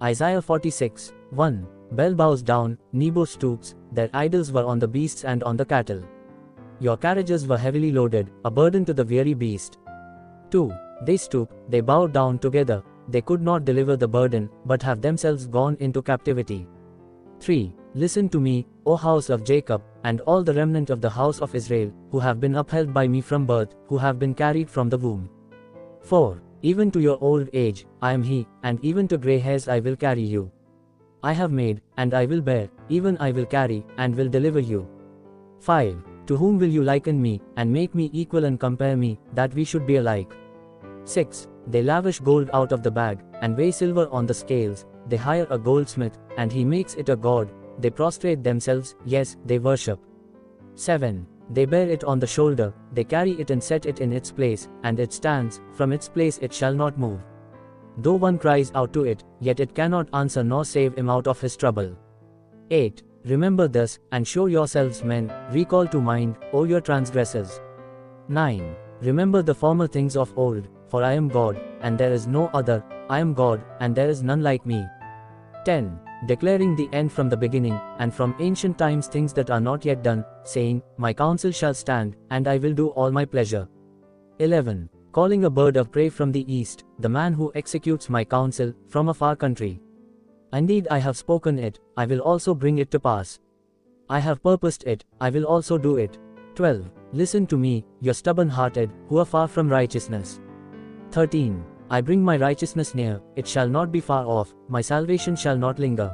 Isaiah 46, 1. Bel bows down, Nebo stoops, their idols were on the beasts and on the cattle. Your carriages were heavily loaded, a burden to the weary beast. 2. They stoop, they bow down together, they could not deliver the burden, but have themselves gone into captivity. 3. Listen to me, O house of Jacob, and all the remnant of the house of Israel, who have been upheld by me from birth, who have been carried from the womb. 4. Even to your old age, I am he, and even to grey hairs I will carry you. I have made, and I will bear, even I will carry, and will deliver you. 5. To whom will you liken me, and make me equal and compare me, that we should be alike? 6. They lavish gold out of the bag, and weigh silver on the scales, they hire a goldsmith, and he makes it a god, they prostrate themselves, yes, they worship. 7. They bear it on the shoulder, they carry it and set it in its place, and it stands, from its place it shall not move. Though one cries out to it, yet it cannot answer nor save him out of his trouble. 8. Remember this, and show yourselves men, recall to mind, O your transgressors. 9. Remember the former things of old, for I am God, and there is no other, I am God, and there is none like me. 10. Declaring the end from the beginning, and from ancient times things that are not yet done, saying, My counsel shall stand, and I will do all my pleasure. 11. Calling a bird of prey from the east, the man who executes my counsel, from a far country. Indeed I have spoken it, I will also bring it to pass. I have purposed it, I will also do it. 12. Listen to me, you stubborn-hearted, who are far from righteousness. 13. I bring my righteousness near, it shall not be far off, my salvation shall not linger.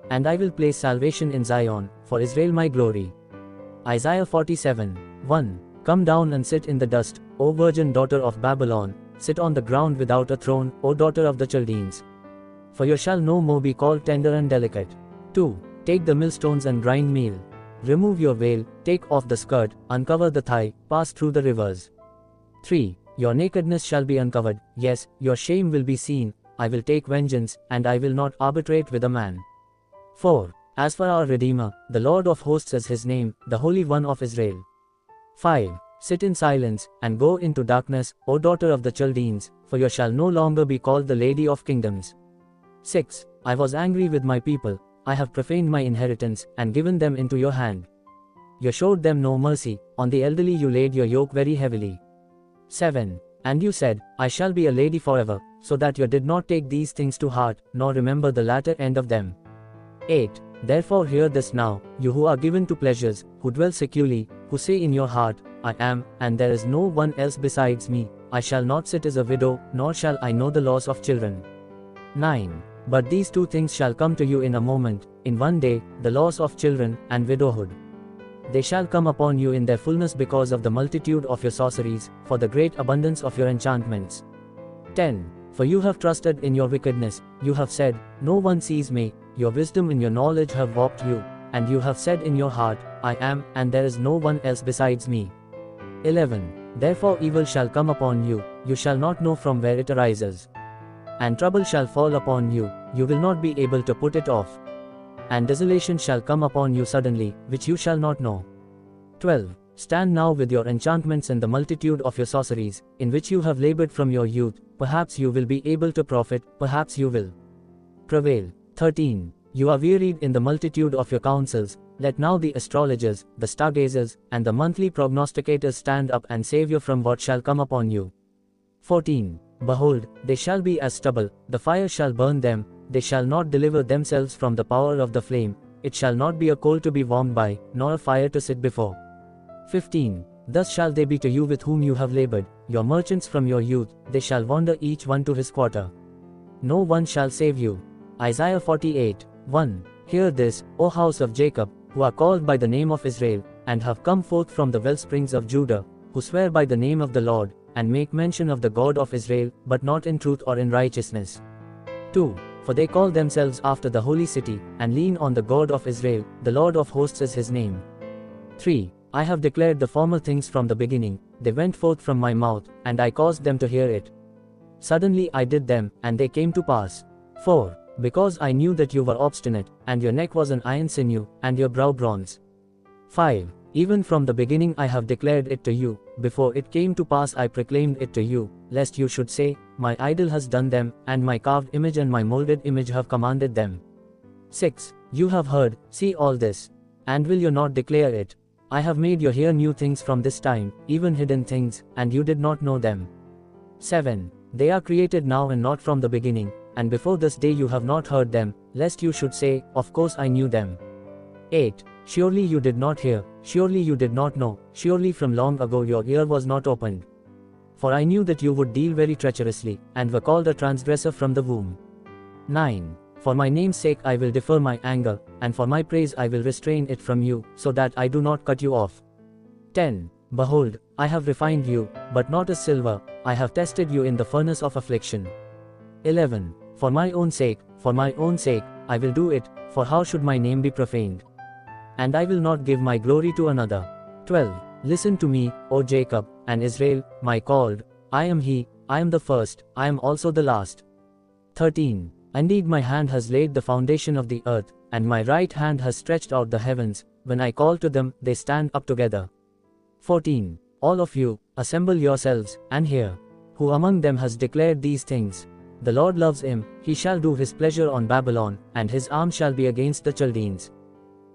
And I will place salvation in Zion, for Israel my glory. Isaiah 47, 1. Come down and sit in the dust, O virgin daughter of Babylon, sit on the ground without a throne, O daughter of the Chaldeans. For you shall no more be called tender and delicate. 2. Take the millstones and grind meal. Remove your veil, take off the skirt, uncover the thigh, pass through the rivers. 3. Your nakedness shall be uncovered, yes, your shame will be seen, I will take vengeance, and I will not arbitrate with a man. 4. As for our Redeemer, the Lord of hosts is his name, the Holy One of Israel. 5. Sit in silence, and go into darkness, O daughter of the Chaldeans, for you shall no longer be called the Lady of Kingdoms. 6. I was angry with my people, I have profaned my inheritance, and given them into your hand. You showed them no mercy, on the elderly you laid your yoke very heavily. 7. And you said, I shall be a lady forever, so that you did not take these things to heart, nor remember the latter end of them. 8. Therefore hear this now, you who are given to pleasures, who dwell securely, who say in your heart, I am, and there is no one else besides me, I shall not sit as a widow, nor shall I know the loss of children. 9. But these two things shall come to you in a moment, in one day, the loss of children, and widowhood. They shall come upon you in their fullness because of the multitude of your sorceries, for the great abundance of your enchantments. 10. For you have trusted in your wickedness, you have said, No one sees me, your wisdom and your knowledge have warped you, and you have said in your heart, I am, and there is no one else besides me. 11. Therefore evil shall come upon you, you shall not know from where it arises. And trouble shall fall upon you, you will not be able to put it off. And desolation shall come upon you suddenly, which you shall not know. 12. Stand now with your enchantments and the multitude of your sorceries, in which you have labored from your youth, perhaps you will be able to profit, perhaps you will prevail. 13. You are wearied in the multitude of your counsels, let now the astrologers, the stargazers, and the monthly prognosticators stand up and save you from what shall come upon you. 14. Behold, they shall be as stubble, the fire shall burn them, they shall not deliver themselves from the power of the flame, it shall not be a coal to be warmed by, nor a fire to sit before. 15. Thus shall they be to you with whom you have labored, your merchants from your youth, they shall wander each one to his quarter. No one shall save you. Isaiah 48, 1. Hear this, O house of Jacob, who are called by the name of Israel, and have come forth from the wellsprings of Judah, who swear by the name of the Lord, and make mention of the God of Israel, but not in truth or in righteousness. 2. For they call themselves after the holy city, and lean on the God of Israel, the Lord of hosts is his name. 3. I have declared the former things from the beginning, they went forth from my mouth, and I caused them to hear it. Suddenly I did them, and they came to pass. 4. Because I knew that you were obstinate, and your neck was an iron sinew, and your brow bronze. 5. Even from the beginning I have declared it to you, before it came to pass I proclaimed it to you, lest you should say, my idol has done them, and my carved image and my molded image have commanded them. 6. You have heard, see all this. And will you not declare it? I have made you hear new things from this time, even hidden things, and you did not know them. 7. They are created now and not from the beginning, and before this day you have not heard them, lest you should say, of course I knew them. 8. Surely you did not hear, surely you did not know, surely from long ago your ear was not opened. For I knew that you would deal very treacherously, and were called a transgressor from the womb. 9. For my name's sake I will defer my anger, and for my praise I will restrain it from you, so that I do not cut you off. 10. Behold, I have refined you, but not as silver, I have tested you in the furnace of affliction. 11. For my own sake, I will do it, for how should my name be profaned? And I will not give my glory to another. 12. Listen to me, O Jacob, and Israel, my called. I am he, I am the first, I am also the last. 13. Indeed my hand has laid the foundation of the earth, and my right hand has stretched out the heavens. When I call to them, they stand up together. 14. All of you, assemble yourselves, and hear. Who among them has declared these things? The Lord loves him, he shall do his pleasure on Babylon, and his arm shall be against the Chaldeans.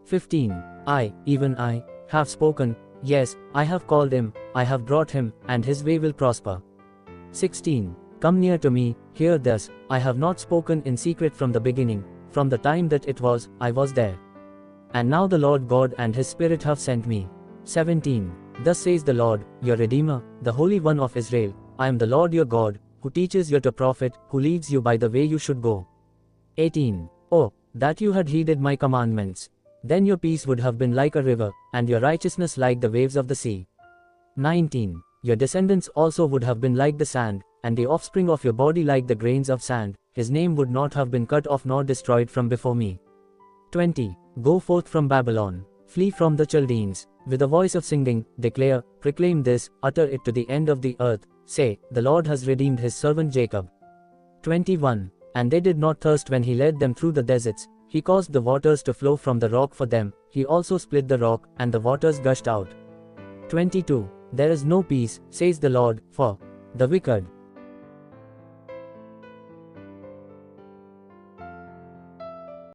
15. I, even I, have spoken, yes, I have called him, I have brought him, and his way will prosper. 16. Come near to me, hear this, I have not spoken in secret from the beginning, from the time that it was, I was there. And now the Lord God and his Spirit have sent me. 17. Thus says the Lord, your Redeemer, the Holy One of Israel, I am the Lord your God, who teaches you to profit, who leads you by the way you should go. 18. Oh, that you had heeded my commandments! Then your peace would have been like a river, and your righteousness like the waves of the sea. 19. Your descendants also would have been like the sand, and the offspring of your body like the grains of sand, his name would not have been cut off nor destroyed from before me. 20. Go forth from Babylon, flee from the Chaldeans, with a voice of singing, declare, proclaim this, utter it to the end of the earth, say, the Lord has redeemed his servant Jacob. 21. And they did not thirst when he led them through the deserts, he caused the waters to flow from the rock for them, he also split the rock, and the waters gushed out. 22. There is no peace, says the Lord, for the wicked.